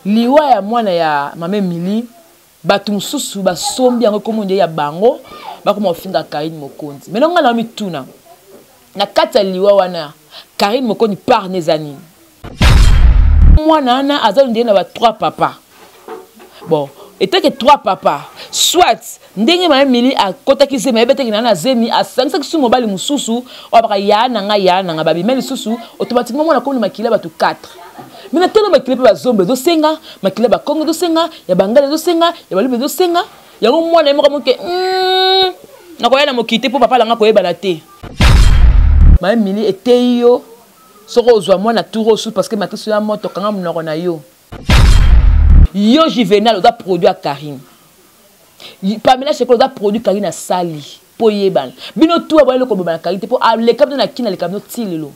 liwa ya mwana ya mame Mili batu mususu basombi yango komonde ya bango bakoma ofinga Karine Mokonzi mais nonga na mituna na kata liwa wana Karine Mokonzi par nezani mwana ana azali na ba 3 papa bon était que 3 papa soit ndenge mame Mili a kotakise mais beteki na zemi a sangisa kisu mobali mususu obaka ya nanga babi mais mususu automatiquement mwana ko makila batu 4 mais natana makile pe bazombe do senga makile ba Congo do senga ya bangale do senga ya balube do senga ya mwana mo kamoke na ko yana mokite po papa langa ko yeba na te mame Mili était yo soko ozwa mwana touro sous parce que matiso ya moto kanga munoko na yo yo Juvenal oda produit à Karine Pamela Cheko oda produit Karine à Sali po yeban bino tout aboye ko bana Karine po le cap na kina le cap no tilelo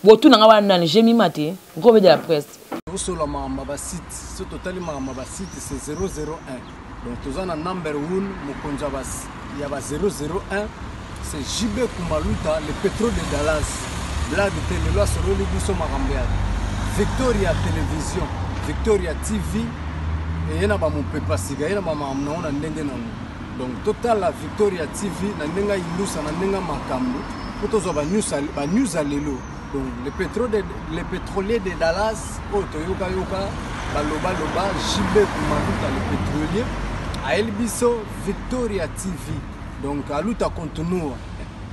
botu na wana jemi mate ngove de la presse sur la mama site ce total mama site c'est 001 donc tous en number 1 mokonza bas il y a 001 c'est JB Kumaluta le pétrole de Dallas blague télé loi sur le biso marambia Victoria télévision Victoria TV et yana ba mon pepa siga yana mama mnaona ndenge na donc total la Victoria TV na ndenga ilusa na ndenga makambo kutozo ba news alelo donc le pétrolier de Dallas Toyoka baloba JB Kumaluta le pétrolier a Elbiso Victoria TV donc aluta continua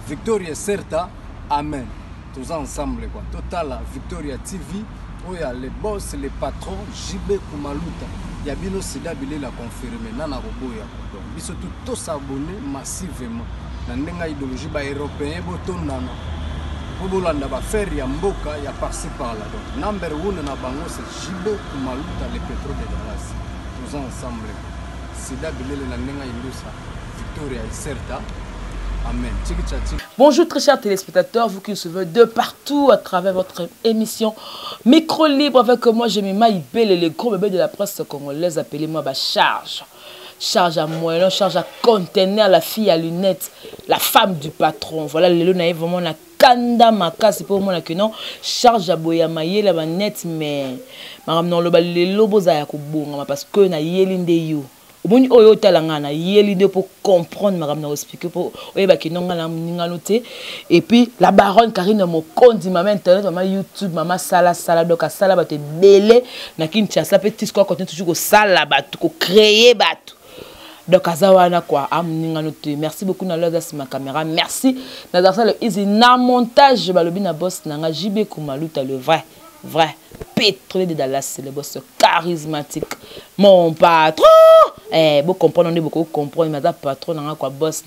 Victoria certa amen tous ensemble quoi total la Victoria TV où il y a les boss les patrons JB Kumaluta il y a bino sida bilé la confirmer nana roboya donc biso tout s'abonner massivement na ndenga idéologie ba européen botondana Bobolanda ba faire ya mboka ya par-ci par-là donc number 1 na bango c'est JB Kumaluta le pétrole de Dallas tous ensemble sida bilé na ndenga indusa Victoria est certa. Amen. Bonjour très chers téléspectateurs, vous qui nous suivez de partout à travers votre émission Micro Libre avec moi, je m'appelle Ibele, le gros bébé de la presse congolaise, appelez-moi charge. Charge à moellon, charge à conteneur, la fille à lunettes, la femme du patron. Voilà, le naïf vraiment la kanda maka, c'est pour moi que non. Charge à boyamaye la manette, mais non le lobo za kubunga parce que na yelinde yo. Boni oyo talangana yelide pour comprendre madame na expliquer pour oyeba ki nonga na ngalote et puis la baronne Karine Mokonzi maman internet maman YouTube maman sala donc à sala ba te belé na Kinshasa petit quoi continue toujours ko sala ba ko créer bato donc azawana quoi amninganote merci beaucoup na l'heure ma caméra merci na ça le easy na montage balobi na boss na JB Kumaluta le vrai pétrolier de Dallas, c'est le boss charismatique. Mon patron! Vous comprenez, on est beaucoup comprendre, mais patron, quoi, boss,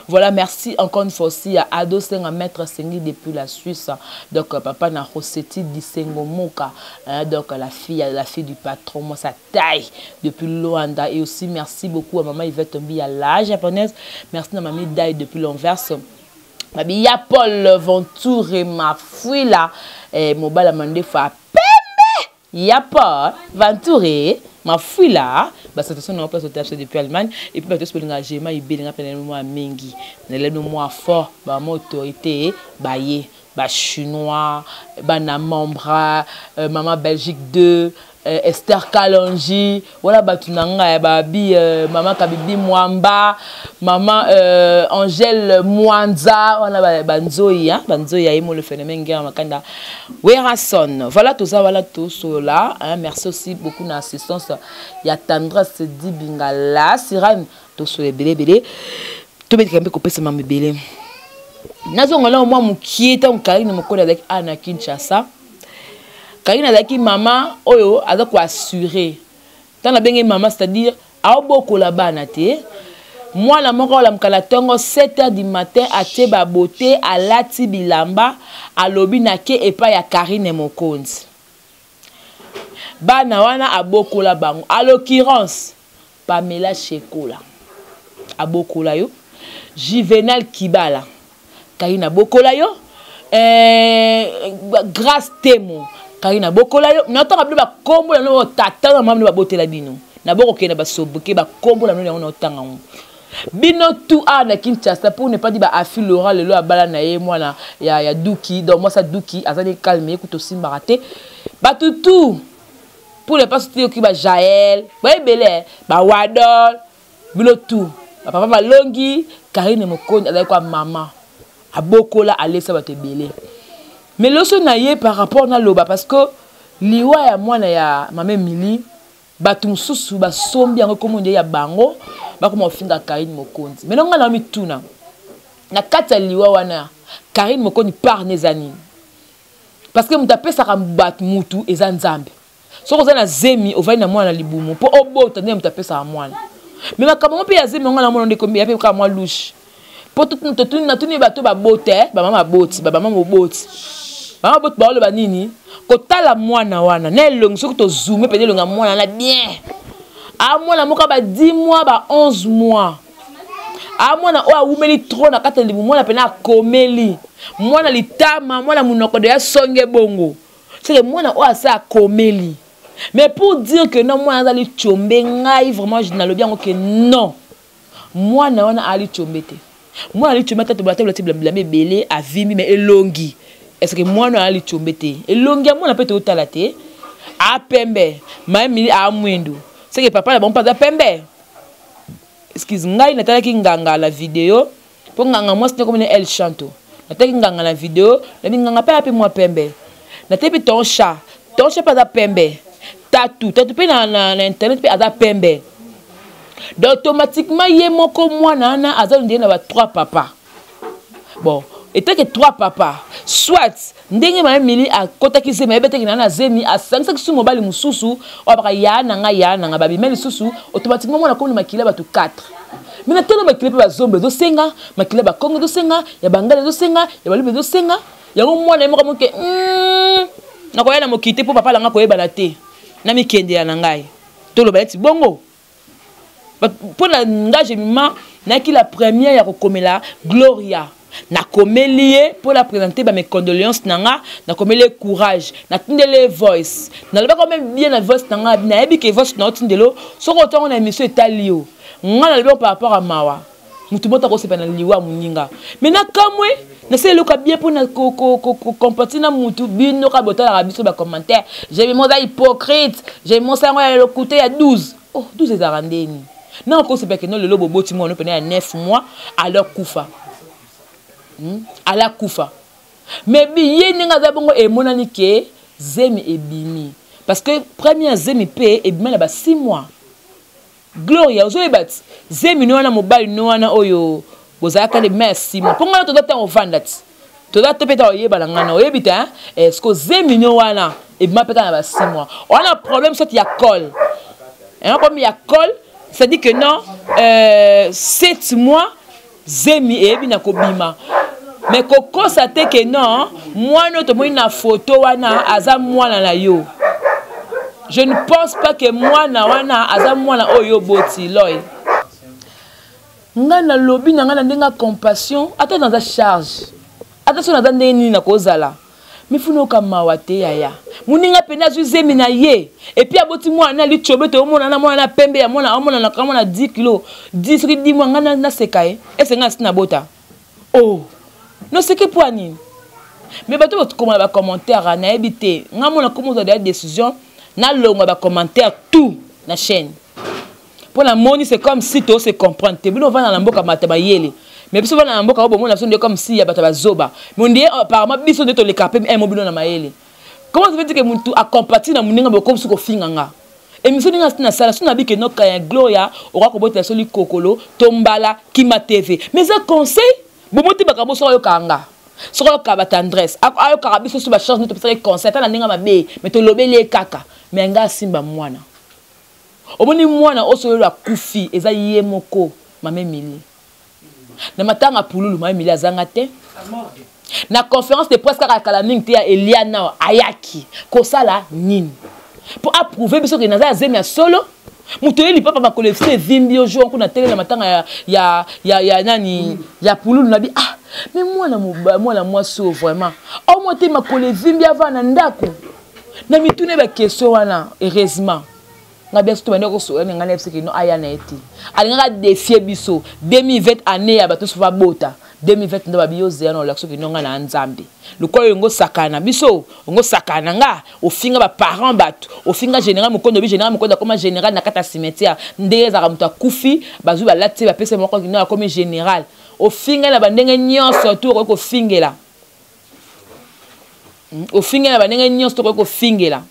voilà, merci encore une fois aussi à Ado Senga Maître Sengi depuis la Suisse. Donc, papa n'a Rossetti Disengo Moka. Donc, la fille du patron, moi, ça taille depuis Luanda. Et aussi, merci beaucoup à maman Yvette Mbi à la japonaise. Merci à maman Dai depuis l'Anvers. Il y a Paul Ventour et ma fille là. Mon bal a demandé fa pembe. Il y a Paul Ventour et ma fille là. Bah ça c'est place au depuis Allemagne et puis tout ce que l'engagement il bien appelé moi mingi. Ne moi fort bah mon autorité bah bah chinois bah na membre maman Belgique 2 Esther Kalonji, voilà batunanga babi maman Kabibi Mwamba, maman Angèle Mwanza, voilà banzoï banzoï le phénomène guerre makanda. Werason, voilà tout ça là, hein, merci aussi beaucoup d'assistance. Il y a Tendresse Dibingala, Siran, tout sur les belé, tout bien qu'un peu coupé c'est ma belé. Nazo là au moins mon qui est en Karine Mokonzi avec Anna Kinshasa. Karine azaki maman oyo aza ko assurer tana benge maman c'est-à-dire a beaucoup la bana te moi la moko la mkala tongo 7h du matin a te ba beauté à lati bilamba a lobi na ke epa ya Karine Mokonzi bana wana a beaucoup la bango à l'occurrence Pamela Cheko la a beaucoup la yo Juvenal Kibala Karine a beaucoup la yo grâce témoin Karine bokola yo n'attend pas ba kombo na no tata na mamu ba botela bino na boko kena ba sobuke ba kombo na no na otanga bino tout a na Kinshasa pour ne pas dire ba afi Laurent le lo abala na ye mwana ya Duki donc moi ça Duki azali calme écoute aussi mbaraté ba tout pour ne pas soutenir qui va Jaël, belé, Wadol, bilo tout. Papa va longi, Karine Mokoni avec quoi maman. A beaucoup là aller ça va te belé. Mais lorsque naie par rapport à loba parce que liwa ya moi na ya maman Mili, batum susu ba sombi yango comme on dit ya bango, ba comme on finga Karine Mokoni. Mais non on a mis tout na. Na kata liwa wana Karine Mokoni par nezani. Parce que mutape ça bat mutu eza nzambe. So ko na zemi ovai na mwana libumu po obota ne mutape ça mwana. Mais makambo pe ya zemi ngana mwana ndeko ya pe ka mwa louche. Po tout na tuni bato ba bote, ba mama boti, ba mama moboti. Mama boti ba lo ba nini? Ko tala mwana wana, na elongi soki to zoomer pe elonga mwana na bien. A mwana moka ba 10 mois ba 11 mois. A mwana o awumeli trop na kata libumu mwana pe na komeli. Mwana litama, mwana munoko de ya songe bongo. C'est que mwana o asa komeli. Mais pour dire que non, moi, ali chombe ngai vraiment je n'ai bien que non. Moi, na wana ali chombete. Moi, ali chombete to blaté blablamé belé à vimi mais elongi. Est-ce que moi, na ali chombete? Elongi moi na peut te otalate. A pembe, mami a mwendo. C'est que papa la bon pas da pembe. Excuse ngai na talaki nganga la vidéo. Pour nganga moi c'était comme elle chante. Na talaki nganga la vidéo, la nganga pas moi pembe. Na tepi ton chat pas da pembe. Tatou pe na internet pe aza pembe. Donc automatiquement yé moko mwana na aza ndie na ba 3 papa. Bon, était que 3 papa. Soit ndenge ma Mili a kotaki se mebe te na zemi a 5 su mobile mususu o ba ya na babi meli susu automatiquement mwana ko le makila ba to 4. Mais na tellement makila pe ba zombe do senga, makila ba Congo do senga, ya bangale do senga, ya balube do senga, ya mwana mo ko ke na ko ya na mokite po papa langa ko yeba na te. Na mi kende ya nangai to lo baleti bongo pour la ngage mima na ki la première ya kokomela Gloria na komelie pour la présenter ba mes condoléances nanga na komelie courage na tindele voice na le ba quand même bien la voice nanga na ebi ke voice na tindelo so ko tongo na émission etalio ngala le par rapport à mawa mutu mota ko sepa na liwa muninga mais na kamwe na se loka bien pour na compartir na mutu bino ka bota la biso ba commentaire j'ai mon hypocrite j'ai mon sang à le côté à 12 oh 12 est arandeni non ko sepa que non le lobo boti mo no pena 9 mois alors kufa à la kufa mais bi yeninga za bongo e monani ke zemi ebimi parce que première zemi pe e bima na ba 6 mois Gloria ozo ebat zemi no wana mobile no wana oyo bozaka le merci mo ponga to data on vandati to data peta oyeba na ngana oyebita est-ce que zemi no wana e bima peta na ba 6 mois on a problème soit il y a col et comme il y a col ça dit que non 7 mois zemi e bina ko bima mais ko constate que non moi no to mo na photo wana aza mwana na yo. Je ne pense pas que moi na wana aza mwana oyo boti loy. Ngana lobby na ngana ndenga compassion ata dans sa charge. Attention na ndeni na kozala. Mifuno kama wate yaya. Muninga pena zuzemi na ye. Et puis aboti mwana li chobe to mwana na mwana pembe ya mwana na kama na 10 kg. 10 ridi mwana ngana na sekae. Ese ngana sina bota. Oh. Non c'est que pour nini. Mais bato votre commentaire na ebité. Ngamona comment ça des décisions. Na longa ba commentaire tout na chaîne pour la moni c'est comme si to se comprendre te bino va na mboka mataba yele mais biso va na mboka obo mona sonde comme si ya bataba zoba mais on dit apparemment biso de to le capé un mobile na mayele comment ça veut dire que muntu a compatir na muninga ba comme suko finganga et miso ninga na sala sona bi que no ka Gloria ora ko bota soli kokolo tombala Kima TV mais un conseil bo moti ba kabo so yo kanga so ko ka ba tendresse ayo ka biso so ba charge notre peut conseil na ninga mabe mais to lobele kaka mais nga simba mwana omoni mwana oso la kufi eza ye moko mame Mili na matanga pululu mame Mili azanga te na conférence de presse kaka kala ning te ya Eliana ayaki ko sala nini pour approuver biso que naza zemi ya solo muto yeli papa makole fite vimbi ojo on na tele na matanga ya nani ya pululu na bi ah mais mwana moi so vraiment au moins te makole vimbi avant na ndako na mitune ba question wana heureusement nga bien surtout bandeko so nga na parce que no aya na eti alinga défier biso 2020 année ya bato so va bota 2020 ndo babiyo zéro na lakso ki nonga na nzambe lokolo yongo sakana biso ngo sakana nga ofinga ba parents bato ofinga général mokondo bi général mokondo comme général na kata cimetière ndeza ka muta kufi bazu ba lati ba pese moko na comme général ofinga na bandenge nyonso to ko fingela ofinga na bandenge nyonso to ko fingela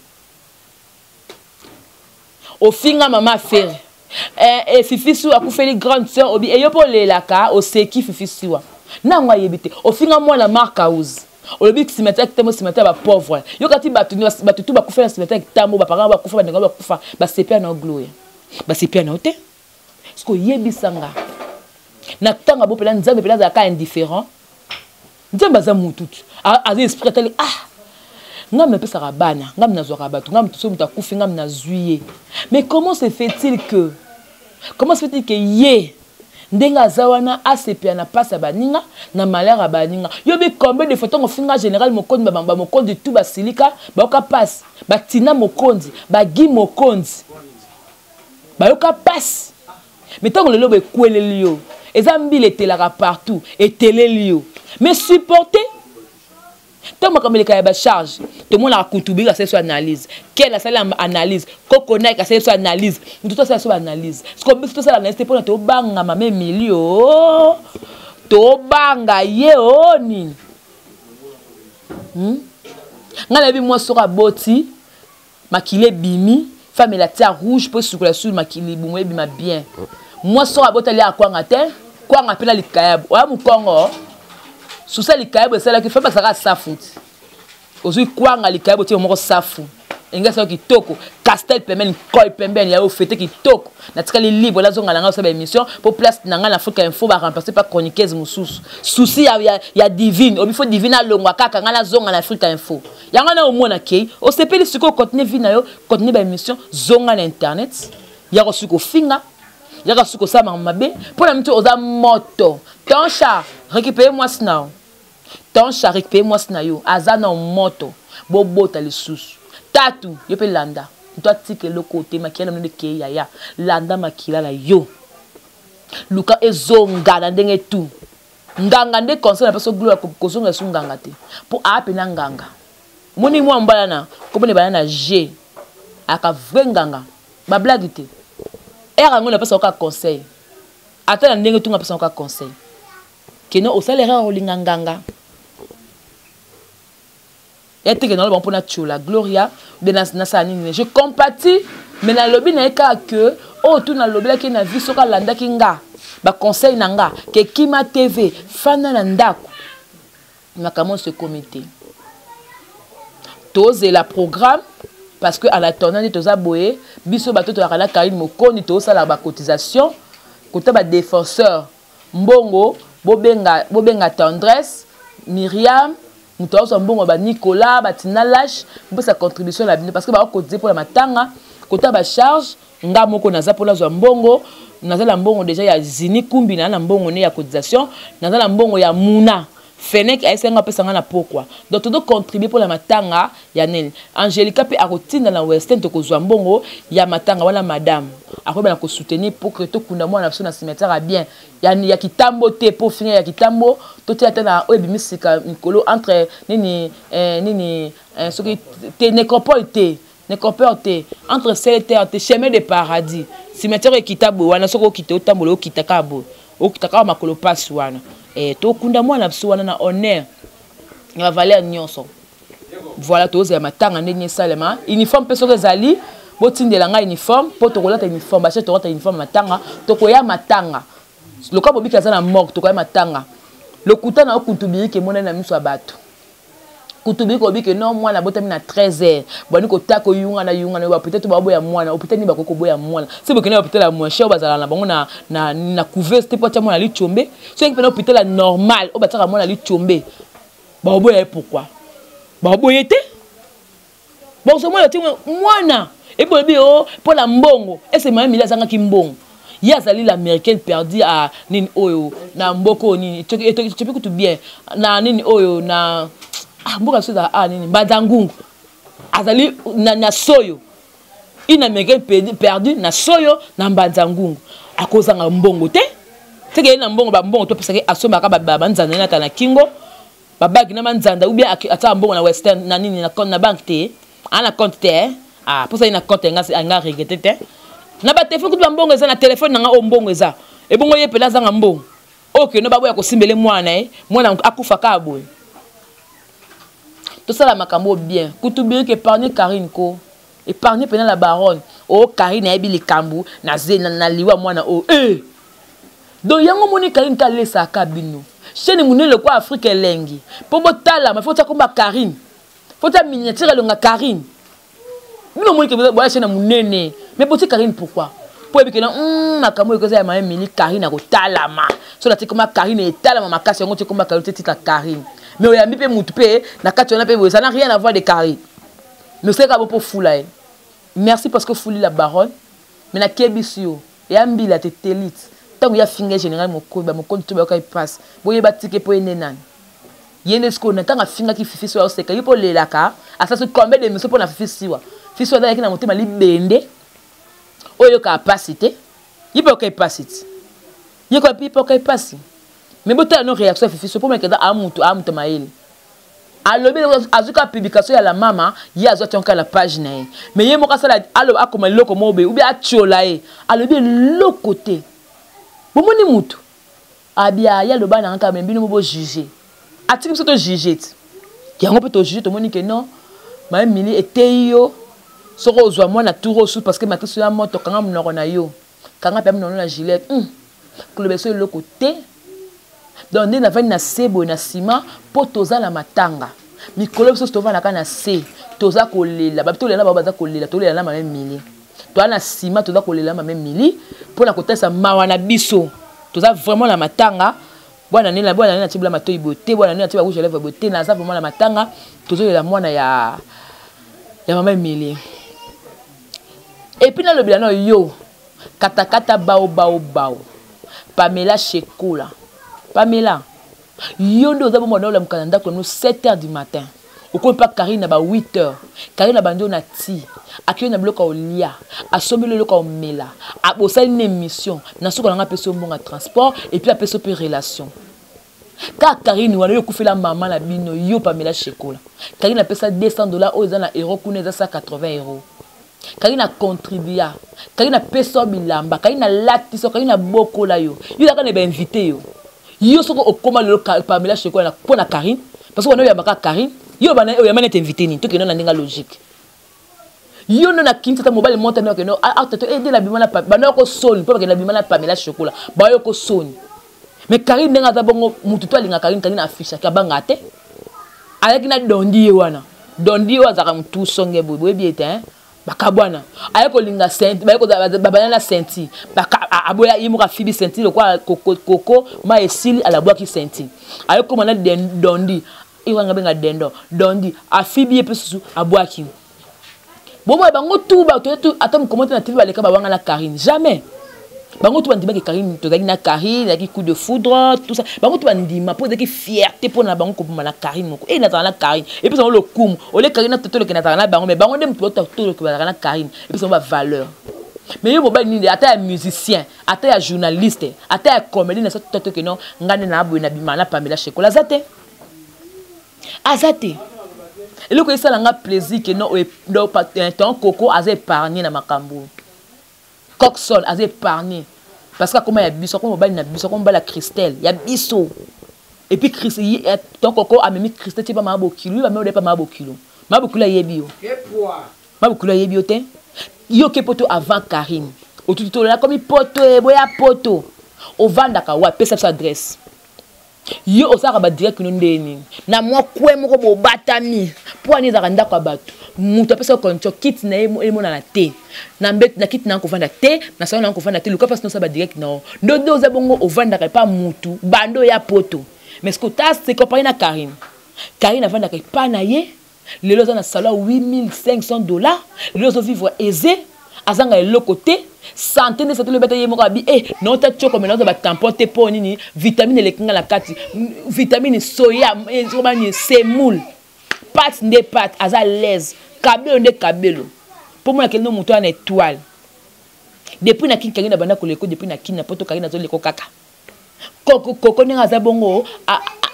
ofinga mama fere et fifisu akufeli grande sœur obi eyo po lelaka oseki fifisu wa nangwa yebite ofinga mwana marka house olobi cimetière kitemo cimetière ba pauvre yo kati batu tu bakufela cimetière kitambo ba parents bakufa ba ndanga bakufa ba sepia na gloire ba sepia na ote sko yebisanga na tanga bo pela nzambe pela za ka indifférent nzambe za mututu a esprit tali ngam na pesa rabana ngam na zwa batu ngam tuso mutakufi ngam na zuye mais comment se fait-il que ye ndenga zawana asepia na pasa baninga na malheur baninga yo bi combien de photos ngofinga général mokondi ba mokondi tout basilika ba oka passe batina mokondi ba gi mokondi ba oka passe mais tant que le lobe kweleli yo ezambile telaka partout et teleli yo mais supporter tant que les cas charge tout le monde a contribué à cette analyse quelle est la analyse kokona à cette analyse tout ça c'est analyse ce qu'on tout ça l'analyse pour to banga mame milio to banga ye oni ngala bi moi sera boti makile bimi femme la terre rouge pour sur la sur makili bumwe bima bien moi sera botali akwanga te kwanga pela likayabo wa mukongo sous ça likayabo c'est là que fait pas ça safuti ozui kwanga likayabo ti moko safu inga sa kitoko castel pemben koi pemben ya ofete kitoko na tikali libre la zonga langa sa ba émission pour place nanga na Afrique Info ba remplacer par chroniqueuse mususu souci ya divine obi faut divine alongwa kaka ngana zonga na Afrique Info yanga na omona ke o sepeli siko contenu vina yo contenu ba émission zonga na internet ya ko siko finga ya ko siko sama mabe pour la mito oza moto ton chat récupérez-moi sna ton chat récupérez-moi sna yo azana moto bobota le sous tatu yo pe landa toi tike le côté makila na ndeke ya landa makila la yo luka ezonga na ndenge tu nganga nde conseil na peso gloire ko zonga sunganga te pour ape na nganga moni mo mbala na ko bone bana na G aka vrenganga ba blague te era ngona peso ka conseil ata na ndenge tu nga peso ka conseil keno o salaire o linganga et que dans le bon pour la Gloria de Nasanine je compatis mais dans le lobby na ka que oh tout dans le lobby là qui na vie soka landa kinga ba conseil nanga que Kima TV fana na ndako na comment ce comité tous et la programme parce que à la tournée de toza boye biso bato to la Karine Mokondi to ça la ba cotisation côté ba défenseur mbongo bobenga tendresse Myriam nous avons un bon Nicolas, Batina Lash, pour sa contribution à la parce que bah côté pour la matanga, côté ba charge, nga moko naza pour la mbongo, naza la mbongo déjà ya Zini Kumbi na mbongo ne ya cotisation, naza la mbongo ya Muna. Fenek a essayé de faire ça pourquoi. Donc tout contribuer pour la matanga ya nel. Angelica pe a routine dans la Western to ko mbongo ya matanga wala madame. Après ben ko soutenir pour que tout kunda moi na so na cimetière bien. Ya kitambo te pour finir ya kitambo to te atana o bimisika mikolo entre nini ce qui te nécropole te entre cette terre te chemin de paradis. Cimetière kitabo wana soko kite otambolo kitakabo. O kitaka makolo pass wana. Et to kunda mwana wana na honneur la valeur nyonso voilà to za matanga ndenge salema uniforme peso ezali botindela nga uniforme po to kolata uniforme bache to kolata uniforme matanga to koya matanga le ka bobika za na mort to koya matanga le kutana okutubiri ke mona na miso bato kutubiri ko bike non mwana botami na 13h boni ko tako yunga na peut-être babo ya mwana peut-être ni bakoko boya mwana si bokena peut-être la moins cher bazala na bango na couvert c'était pas tellement la lichombe so que peut-être la normal o bataka mwana lichombe babo ya pourquoi babo yete bon so mwana et pour bio pour la mbongo et c'est même il a zanga ki mbongo yazali l'américaine perdu à nini oyo na mboko nini tu peux tout bien na nini oyo na mboka soda nini Badangungu azali na soyo une américaine perdu na soyo na Badangungu akozanga mbongo te c'est que na mbongo ba mbongo to pesa ke asoma ka ba nzanda na tana kingo ba bag na manzanda ou bien ata mbongo na western na nini na compte na banque te ana compte te ah pour ça ina compte nga regretter te na ba téléphone ku ba mbongo eza na téléphone na nga o mbongo eza e bongo ye pela zanga mbongo OK no ba boya ko simbele mwana mwana akufa ka boy tout ça la makambo bien kutubiri que épargner Karine ko épargner pendant la baronne oh Karine a les kambu na zena na liwa mwana oh donc yango moni Karine ka lesa kabino chaîne munele kwa Afrique lengi po botala ma faut ta komba Karine faut ta miniature longa Karine bino moni ke bola chaîne munene mais poti Karine pourquoi pour que non makambo ko za ma mili Karine ko talama so la te komba Karine et talama makasi yango te komba Karine te tita Karine mais o yambi pe mutu pe na kati on a pe ça n'a rien à voir de Karine mais c'est comme pour foula. Merci parce que fouli la baronne. Mais na kebisio et ambi la tétélite. Tant que ya finger général mon compte tout ba passe. Boye ba ticket pour enenan. Yene sko na tant a finger qui fifi so seka. Il pour le laka. À ça se combien de monsieur pour na fifi siwa. Fifi so da ki na monter ma li bende. Oyo capacité. Il peut capacité. Il ko pi pour capacité. Mais bota no réaction fifi so pour me que amuto mail. Alors bien azuka publication ya la mama ya azote onka la page na mais ye moka sala alo akoma loko mobe ou bien atiola e alors bien le côté bomoni mutu abia ya lo bana nka mbino mo juger atiki so to juger yango pe to juger to moni que non ma mili eteyo soko ozwa mwana turo sous parce que makiso ya moto kanga mnoko na yo kanga pe mnono na gilet klobe so le côté donc na vani na sebo na ciment po toza la matanga mikolo biso tova na kana se toza kolela ba tolela ba baza kolela tolela na même mili to na ciment toza kolela même mili pour na kotesa mawa na biso toza vraiment la matanga bwana na tibla matoyi beauté bwana na tibla rouge lèvre beauté na za vraiment la matanga tozo la mwana ya mama mili et puis na le bilano yo katakata bao Pamela Shekola Pamela, yondo za bomo na mkananda ko 7h du matin. Oko pa Karine ba 8h. Karine bando na ti. Akiyo na bloka olia. Asombi le loka omela. Abosali une émission. Na soko na peso mbonga transport et puis apeso pe relation. Ka Karine wana yo kufela maman la bino yo Pamela Shekola. Karine a pesa $200 au na euro kuna za 180€. Karine a contribué. Karine a peso bilamba. Karine a latiso. Karine a bokola yo. Yo la kana ba invité yo. Yo soko okoma le Pamela Shekola pour na Karine parce que on a baka Karine yo bana o yamana invité ni to que non na ndinga logique yo no na kinta mobile monte no que no to aider la bimana bana ko soni pour que la bimana Pamela Shekola ba yo ko soni mais Karine ndinga za bongo mutu to alinga Karine affiche ka banga te avec na dondi wana dondi wa za mutu songe boy biete bakabwana ayeko linga senti bayeko babana na senti baka aboya yimuka fibi senti lokwa koko ma esili alabwa ki senti ayeko mana dondi iwanga benga dendo dondi afibi epesusu abwaki bomo bango tu ba to atom commenter na TV baleka babanga na Karine jamais bango tu bandima ke Karine to zaki na Karine yaki coup de foudre tout ça bango tu bandima pour que fierté pour na bango ko na Karine moko et na na Karine et puis on le kum ole Karine to le ke na bango mais bango dem to le ke na Karine et puis on va valeur mais yo mobile ni ata musicien ata journaliste ata comédien na so to que non ngane na abo na bimana Pamela Shekola azate et le ko ça nga plaisir que non do ton coco az épargné na makambo Coxon a épargné parce que comment il y a biso comme bali na biso comme bala Christelle il y a biso et puis Christelle ton coco a même Christelle ti ba ma bokilo ba me pas ma bokilo yebio ma bokilo yebio te yo ke poto avant Karine otuto là comme poto e boya poto o vanda ka wa pesa sa adresse yo osaka ba direct no ndeni na mwa kwe moko bo batami po ani za kanda kwa batu mutu apesa koncho kit na emo na te na mbet na kit na ko vanda te na sa na ko vanda te luka parce no sa ba direct no ndo za bongo o vanda ka pa mutu bando ya poto mais ce que ta c'est comparé na Karine vanda ka pa na ye lelo za na salaire $8,500 lelo zo vivre aisé azanga le côté santé ne le bête yemo kabi non ta choko mais non ba tampote po nini vitamine le kinga la kati vitamine soya ni semoule pâte de pâte aza l'aise kabelo de kabelo pour moi que no muto en étoile depuis na kinga na bana ko leko depuis na kinga poto Karine zo leko kaka Koko ninga za bongo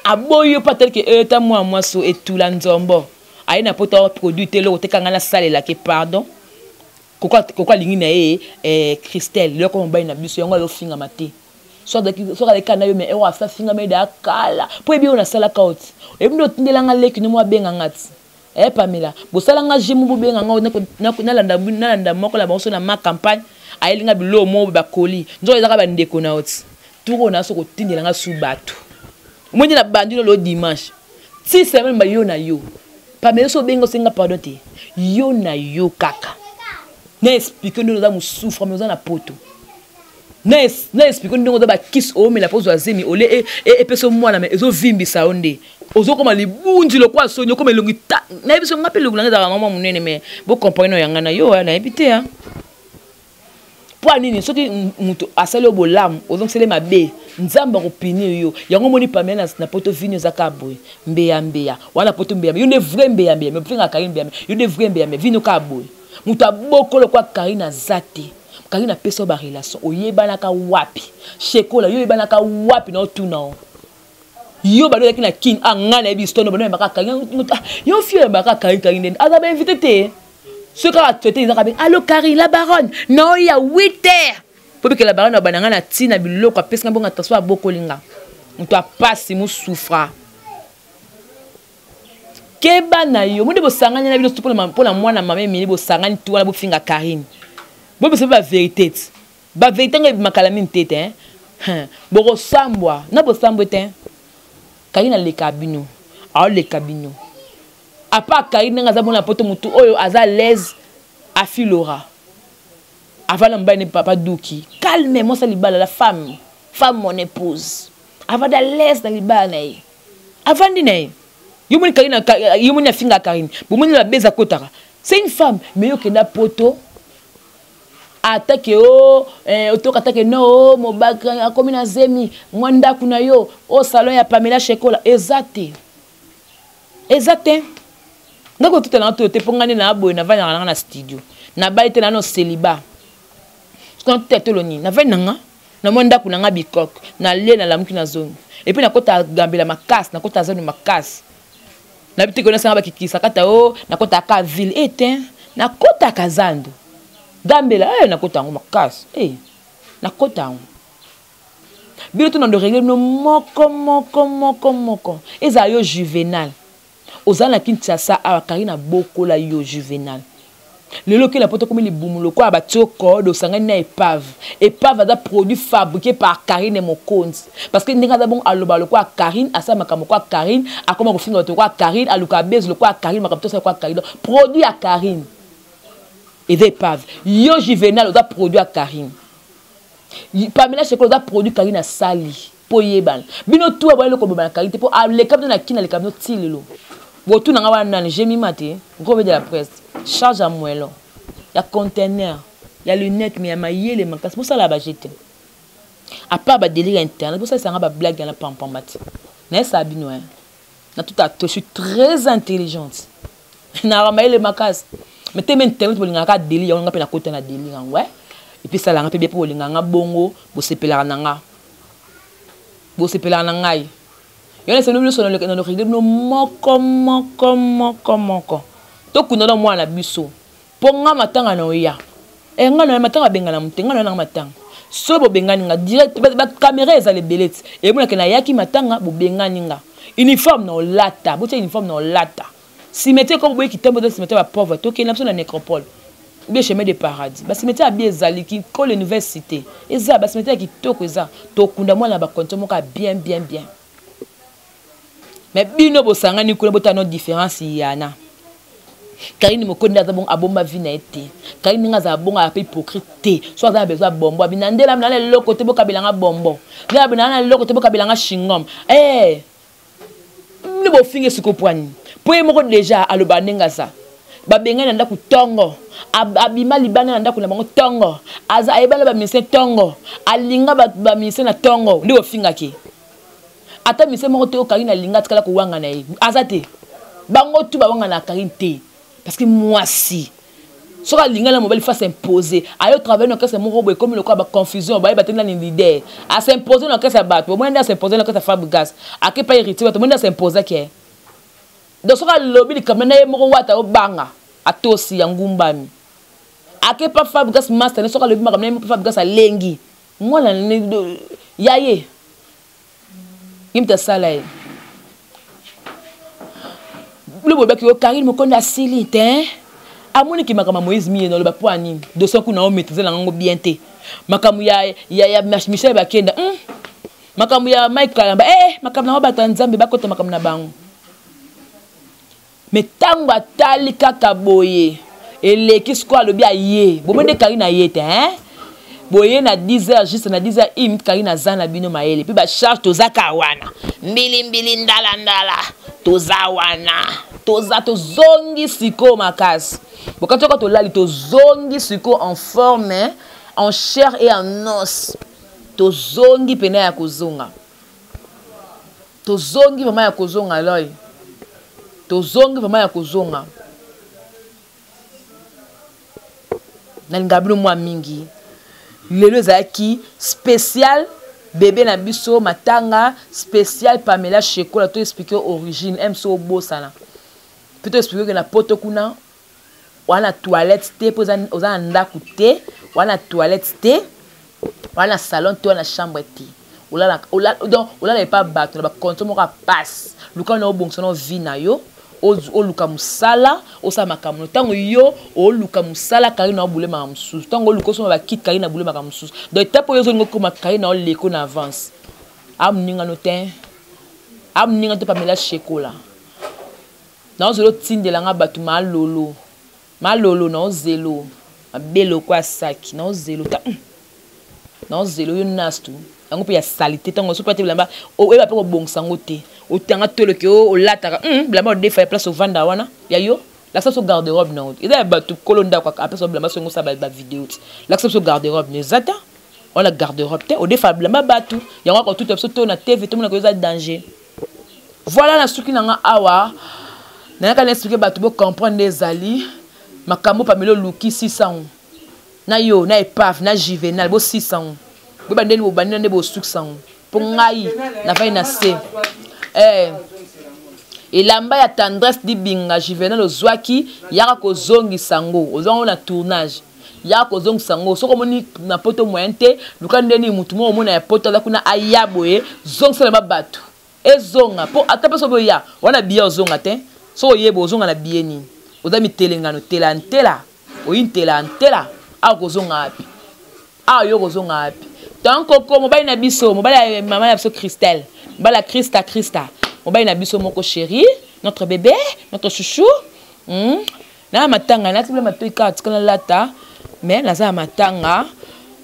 aboyo pas tel que eta moi so et tout la nzombo. Ayi na poto produit telo te kanga na sale la ke pardon. Koko lingi na Christelle le ko mba na biso yango lo finga mate. So de kana yo me ewa sa finga me da kala. Po ebi ona sala kaut. Ebi ndo tindela nga leki ni mo benga ngati. Pamela, bosala nga jimu bo benga nga na landa moko la banso na ma campagne ayi linga bilo mo ba koli. Nzo ezaka ba ndeko na oti. Tuko na so ko tindela nga su bato. Mwenye na bandilo lo dimanche. Si semaine ba yo na yo. Pamela so bengo senga pardon te. Yo na yo kaka. Na explique nous za mu souffre mais na poto. Na explique nous ba kiss o me la pose azemi ole e peso mwana me ezo vimbi sa onde. Ozo koma libundi lo kwa sonyo koma elongi ta. Na biso ngape lo ngana za mama munene me bo comprendre no yanga na yo na ebite ha. Po anini soki mutu asali obolam ozo sele mabe nzamba ko pini yo yango moni pamela na poto vinyo zaka boy mbeya wana poto mbeya yo ne vrai mbeya me mfinga karin mbeya yo ne vrai mbeya me vinyo ka boy mutu aboko kwa karina zate karina peso ba relation oyebana ka wapi shekola yo yebana ka wapi na otuna yo bado yakina kin angana ebi stono bano baka karina yo fie baka karina aza ba invité te ce qu'a traité ils ont allo Karine la baronne non il y a 8 heures pour que la baronne a bananga na tina biloko pesa ngabonga taswa bokolinga mutu apasi mu souffra keba na yo mundi bo sanganya na bino pour la mwana mama mini bo sangani tu wala bo finga Karine bo be ba vérité ngi makalami ntete bo ko sambwa na bo sambwe te Karine le kabino a le kabino a pas Karine nga za mona poto mutu oyo aza l'aise a filora avant la mbane papa Douki calme moi ça libala la femme mon épouse avant da l'aise dans libala na ye avant dinaye yo moni Karine yo moni afinga Karine bo moni la beza kotaka c'est une femme mais yo kenda poto attaque otoka attaque no mobaka akomi na zemi mwanda kuna yo o salon ya Pamela Shekola exacte ngako tout na to te pongani na boy na vana na studio na baite na no celibat quand tete loni na vana nga na mwanda kuna nga bikok na le na lamuki na zone et puis na kota gambela makas na kota zone makas na biti kona sanga bakikisa kata na kota ka ville ete na kota kazando gambela na kota ngo makas na kota ngo bilo to na do régler no moko eza yo juvenal ozana Kinshasa a Karina bokola yo juvenal lelo ke la poto comme les bumulo kwa batio code osangani na épave da produit fabriqué par Karine Mokonzi parce que ndinga da bon aloba lo kwa Karine asa makamo kwa Karine akoma ko finga to kwa Karine aluka bez lo kwa Karine makapto sa kwa Karine produit à Karine et des épave yo juvenal da produit à Karine Pamela Shekola da produit Karine a sali po yeban bino tout abale ko bana Karine po le cap na kina le cap no tilelo Botou n'a pas de j'ai mis maté, gros de la presse, charge à moi là, il y a conteneur, il y a lunettes, mais il y a maillé les manques, c'est pour ça la bajette. À part le délire interne, c'est pour ça que ça a blague dans la pampamate. Mais ça a bien, je suis très intelligente. N'a pas maillé les manques, mais t'es maintenant pour les délire, on a pas la côté na délire, ouais. Et puis ça l'a rappelé pour les gars bongo, pour se peler nanga, pour se peler nanga. Yone se nous sommes dans le régler no moko to kuna na mwana biso ponga matanga na oya nga na matanga benga na mutenga na matanga so bo benga ninga direct ba caméra eza le belete e mona ke na yaki matanga bo benga ninga uniforme na lata bo uniforme na lata si mettez comme boye ki tembo de si mettez ba pauvre to ke na so na nécropole bien chemin de paradis ba si mettez a bien zali ki ko l'université eza ba si mettez ki toko eza to kunda mwana ba konto moka bien mais bino bosangani kuna botano différence yana Karine Mokonzi za bon abomba vina ete Karine nga za bon a hypocrite so za besoin bombo binandela mna le côté boka bilanga bombo nga binana le côté boka bilanga chingom ni bo finge sikopwani po moko déjà alobanenga sa babengana nda kutongo abima libana nda kuna bango tongo aza ayebala ba mise tongo alinga ba mise na tongo ndi bo finga ki ata mise moko te Karine alinga tikala ko wanga na ye azate bango tu ba wanga na Karine te parce que moi si Sur la ligne, la mobile face imposer. Ayo travailler dans caisse mon robot comme le quoi ba confusion, ba battre dans l'idée. À s'imposer dans caisse à battre. Au moins à s'imposer dans caisse à faire gaz. À qui pas irrité, au moins à s'imposer qui est. Donc sur la lobby comme na yemo wata o banga. Atosi yangumbami. À qui pas faire gaz master, sur la lobby comme na faire gaz à lengi. Moi la yaye. Imta salai. Le bébé qui est Karine me connaît Silite, hein? À mon équipe, ma Moïse Mie dans le bapoani, de son coup, on maîtrise la langue bien té. Makamouya, ya Michel Bakenda, Makamouya, Mike Kalamba, Makamna Batanzam, Bakota Makamna Bang. Mais Tangwa Talika Kaboye, et les qui se croient le bien yé, bon, de Karine a yé, hein? Boye na 10h juste na 10h im Karina zana bino maele puis ba charge tozaka wana mbili ndala tozawana toza tozongi siko makasi bokato ko to lali tozongi siko en forme en chair et en os tozongi pena ya kozonga tozongi vraiment ya kozonga loy tozongi vraiment ya kozonga na ngabilo mwa mingi lelo zaki spécial bébé na biso matanga spécial Pamela Cheko la to expliquer origine MSO bosana peut expliquer que na poto kuna wana toilette te poza oza ndaku te wana toilette te wana salon te wana chambre te olala pas bato na ba consomme ka passe luka na obongso na vie na yo o luka musala o sa makamu tango yo o luka musala kari na obule makamusu tango luka so ba kit kari na bule makamusu donc tapo yo zo ngoko makari na leko na avance am ninga no ten am ninga to Pamela Cheko la na zo tinde la nga batu malolo na zelo abelo kwa saki na zelo ta na zelo yo nastu yango pe ya salité tango so pate blamba o e ba pe ko bongsango te o tanga tolo ke o lataka blamba o defa place au vanda wana ya yo l'accès au garde-robe non il a ba tu kolonda kwa après so blamba so ngosa ba vidéo l'accès au garde-robe ne zata on la garde-robe te o defa blamba batu yango ko tout so to na TV to mona ko za danger voilà na suki nanga awa na ka expliquer batu bo comprendre les ali makambo Pamela luki 600 na yo na epaf na juvenal bo 600 bo bandeni bo bandeni bo succès pour ngai na vai na se elamba ya tendresse di binga juvenal ozwaki yaka kozongi sango ozongo na tournage yaka kozongi sango soko moni na poto moyen te luka ndeni mutu mo mona ya poto la kuna ayaboye zonga na babatu ezonga po atape so boya wana biya ozonga te so yebo ozonga na bieni ozami telengano telantela oyintela antela akozonga api yo kozonga api tanko ko mobali na biso mobali mama ya biso Christelle mobali Christa mobali na biso moko chéri notre bébé notre chouchou na matanga na tibla matoika tikana lata mais na za matanga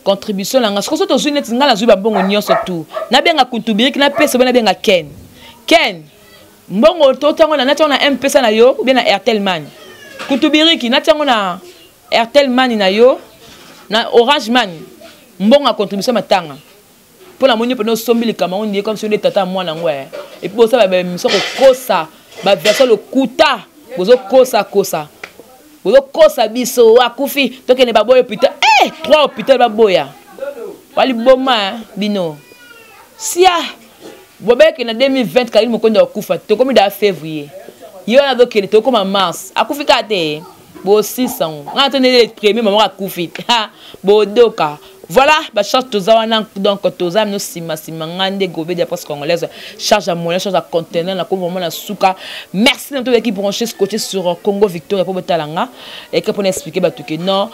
contribution na ngasko so to zuni tinga na zuba bongo nyonso tu na benga kuntubiriki na pesa bana benga Ken mbongo to tango na natango na M-Pesa na yo ou bien na Airtel Money kuntubiriki na tango na Airtel Money na yo na Orange Money mbongo a contribution matanga pour la monnaie pour nos sombi les Cameroun dit comme si on était tata moi na ngwe et puis ça ba mission ko kosa ba version le kuta bozo kosa biso akufi to ke ne ba boya putain 3 hôpital ba boya wali boma bino sia bobeke na 2020 kali mo konda okufa to komi da février yo na do ke to koma mars akufi ka te bo 600 ngata ne le premier maman akufi bo doka. Voilà, charge tozawana donc tozam no sima ngande gobe de presse congolaise charge à moyen charge à conteneur na ko vraiment na suka. Merci à toute l'équipe branchée scotché sur Congo Victoria pour Betalanga et que pour expliquer que non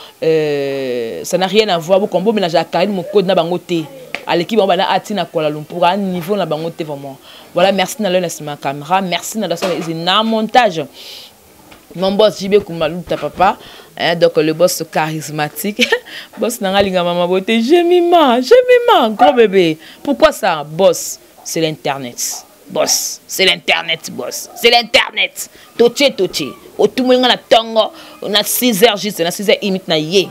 ça n'a rien à voir bu combo ménage à Karine mon code na bangote à l'équipe on va na atina Kuala Lumpur à niveau na bangote vraiment. Voilà, merci na le na caméra, merci na la montage. Mon boss JB Kumaluta papa, donc le boss charismatique, boss Nangalinga maman beauté, j'ai mima, gros bébé. Pourquoi ça, boss? C'est l'internet. Boss, c'est l'internet, boss. C'est l'internet. Toche. O tout le monde na tongo, on a 6h juste, on a 6h imite na ye.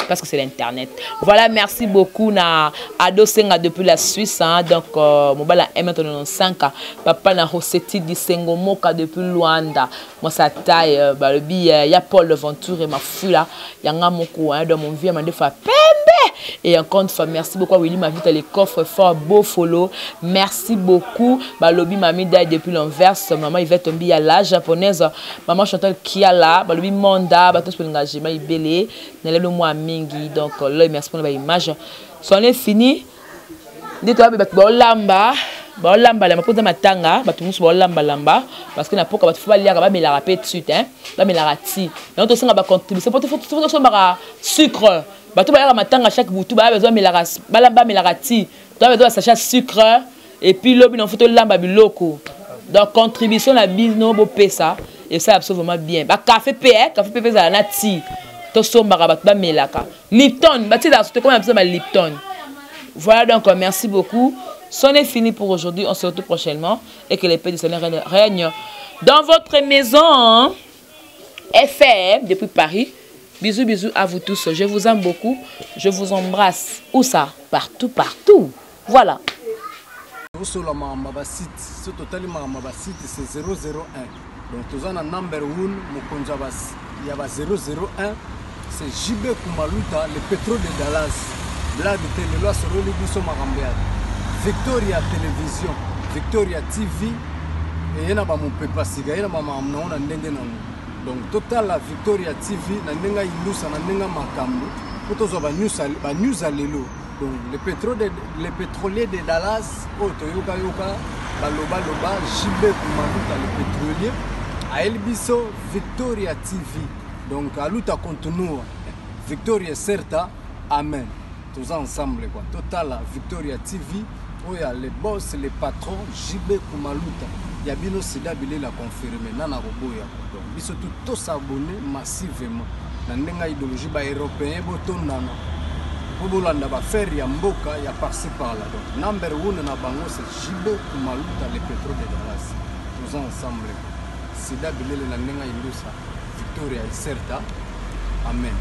parce que c'est l'internet. Voilà, merci beaucoup na Ado Senga depuis la Suisse, hein, donc mobile M95, papa na Rossetti di Sengo Moka depuis Luanda. Moi ça taille le billet, ya Paul Venture et ma fula, yanga moko hein, dans mon vie m'a fois pembe. Et encore une fois merci beaucoup à Willy m'a vu les coffres fort beau follow. Merci beaucoup balobi mami dai depuis l'Anvers, maman Yvette tomber à la japonaise, maman Chantal Kiala, balobi Monda, batos pour l'engagement ibélé, n'élève le moi mingi donc là merci pour l'image. Son est fini. Dis-toi ba lamba la mapoza matanga ba tumusu ba lamba parce que na poka ba faut lire ba mais la rapide suite hein ba mais la rati donc to ba contribuer pour faut so ba sucre ba to ba lire matanga chaque boutou ba besoin mais la ba lamba mais la rati tu as besoin sachet sucre et puis lobi non faut to lamba biloko donc contribution la bino bo pesa et ça absolument bien ba café PE ça na ti to so ba ba melaka Lipton ba ti da so comme besoin Lipton. Voilà donc merci beaucoup. C'en est fini pour aujourd'hui. On se retrouve prochainement et que les paix du Seigneur règnent dans votre maison. Hein? FM depuis Paris. Bisous, bisous à vous tous. Je vous aime beaucoup. Je vous embrasse. Où ça? Partout, partout. Voilà. Sur le site, c'est 001. Donc, nous avons un number 1, il y a 001. C'est JB Kumaluta, le pétrole de Dallas. Là, de loi sur le Libiso Marambéad. Victoria Télévision, Victoria TV, et il y a mon papa siga, il y a ma maman, on a donc total la Victoria TV, na nenga indusa na nenga makambo, pour tous les news à l'élo. Donc les pétroliers de Dallas, Toyoka Yoka, Baloba Loba, JB Kumaluta le pétrolier, à Elbiso Victoria TV. Donc à l'outa continue, Victoria Certa, Amen. Tous ensemble quoi. Total Victoria TV, où il y a les boss, les patrons, JB Kumaluta. Il y a bien aussi d'habiller la confirmer. Nana Roboya. Donc ils sont tous s'abonner massivement. Nandenga idéologie ba européen boton nana. Bobolanda ba faire ya mboka ya par-ci par-là. Donc number 1 na bango c'est JB Kumaluta le pétrole de Dallas. Tous ensemble. C'est d'habiller la nandenga indusa. Victoria est certa. Amen.